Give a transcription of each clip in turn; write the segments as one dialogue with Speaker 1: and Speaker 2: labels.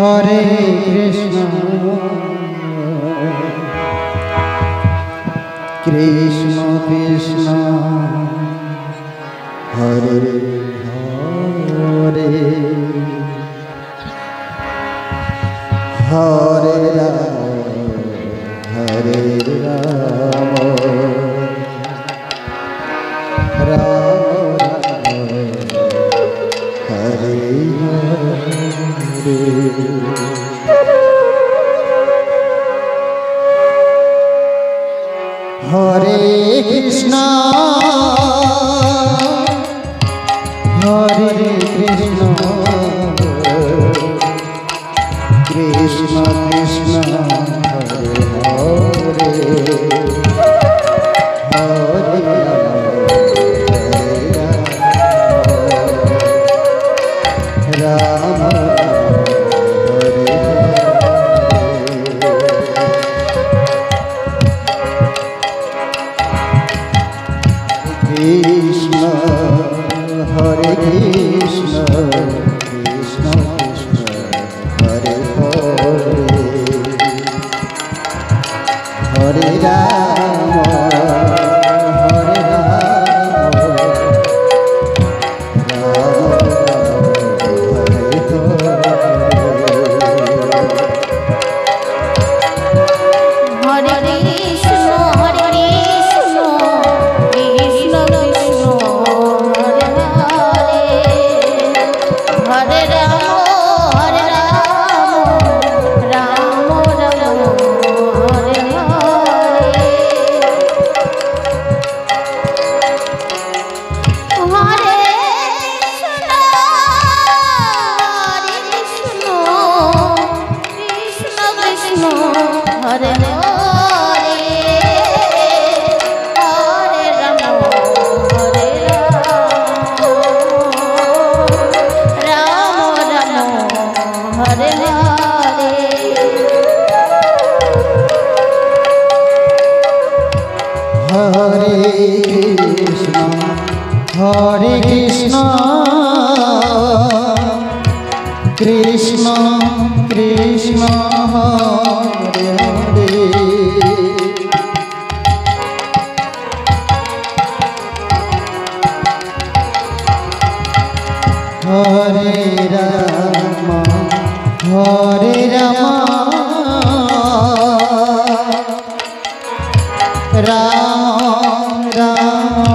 Speaker 1: हरे कृष्ण कृष्ण कृष्ण हरे हरे हरे राम राम हरे हरे कृष्णा हरे कृष्णा कृष्ण कृष्ण हरे हरे हरे राम कृष्ण हरे कृष्ण कृष्ण कृष्ण हरे हरे हरे राम हरे राम हरे कृष्ण कृष्ण कृष्ण हरे हरे हरे राम राम राम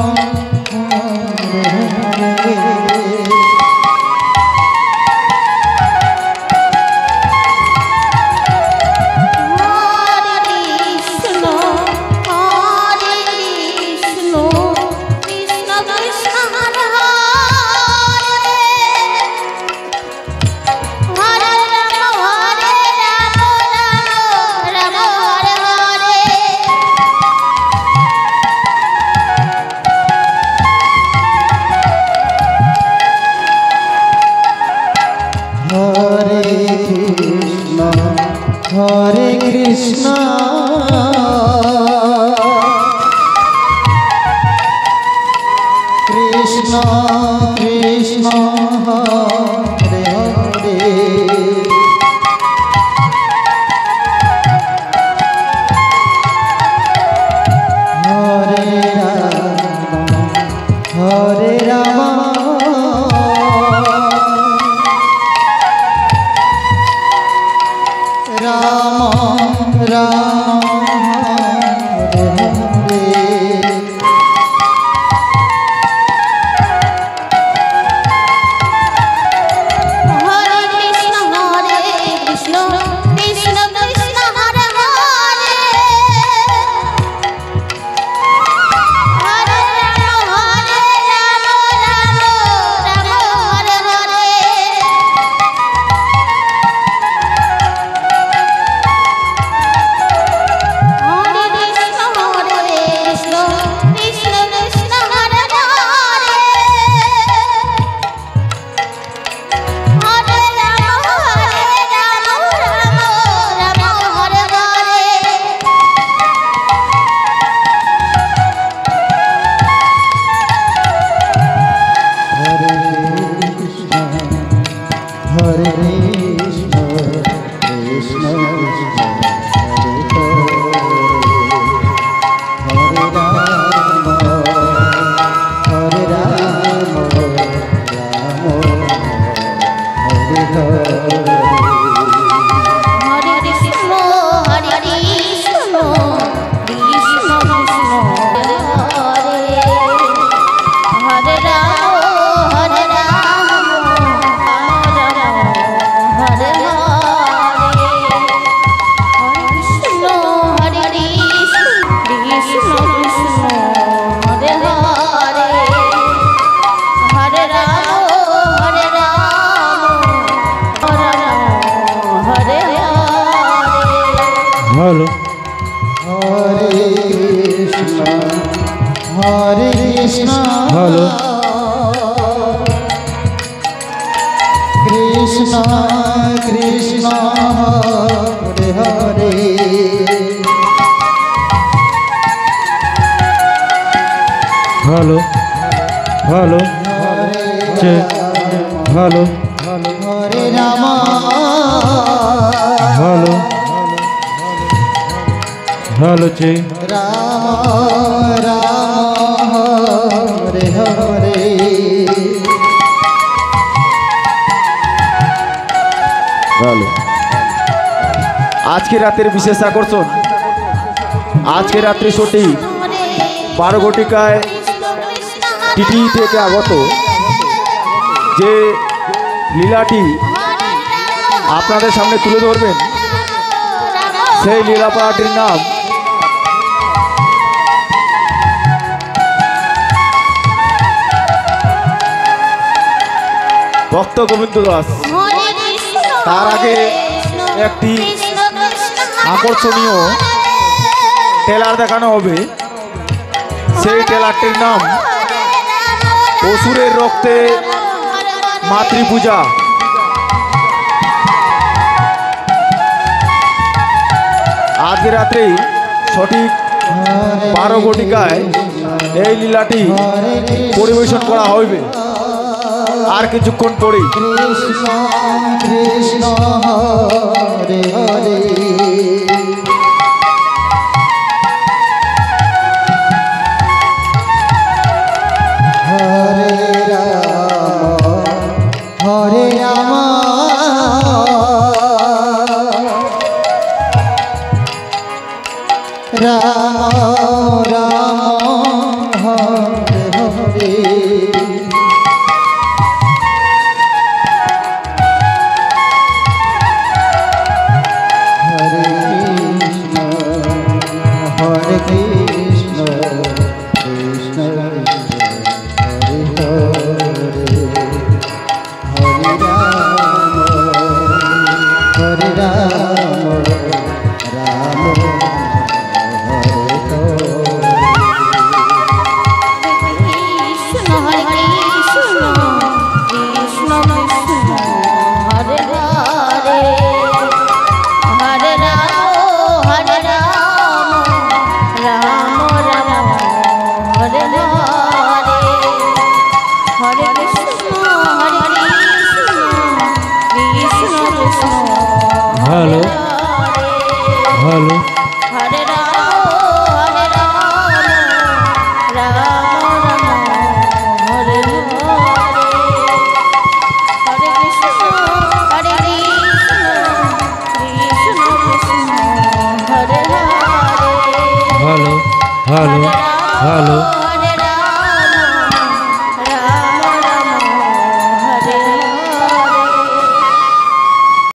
Speaker 1: हरे कृष्ण कृष्ण कृष्ण हरे हरे हरे राम राम राम हरे हरे
Speaker 2: हरे कृष्ण
Speaker 1: কৃষ্ণ হরে হরে
Speaker 2: ভালো ভালো ভালো
Speaker 1: হরে রাম
Speaker 2: ভালো ভালো চে
Speaker 1: রাম রাম হরে হরে
Speaker 3: ভালো। আজকে রাতের বিশেষ আকর্ষণ, আজকে রাত্রি শোটি 12 ঘটিকায় টিটি থেকে আগত যে লীলাটি আপনাদের সামনে তুলে ধরবেন, সেই লীলাপাড়াটির নাম ভক্ত গোবিন্দ দাস। তার আগে একটি আকর্ষণীয় ট্রেলার দেখানো হবে, সেই ট্রেলারটির নাম অসুরের রক্তে মাতৃপূজা। আজকে রাত্রেই সঠিক 12 ঘটিকায় এই লীলাটি পরিবেশন করা হইবে। আর কিছুক্ষণ পরেই
Speaker 1: Krishna Krishna Hare Hare Hare Ram Ram Ram Hare Hare Hare Krishna, Krishna Krishna, Hare Hare, Hare Rama, Rama Hare
Speaker 2: ভালো ভালো
Speaker 4: হরে রাম রাম রাম হরে হরে হরে কৃষ্ণ হরে কৃষ্ণ কৃষ্ণ কৃষ্ণ হরে হরে
Speaker 2: ভালো ভালো ভালো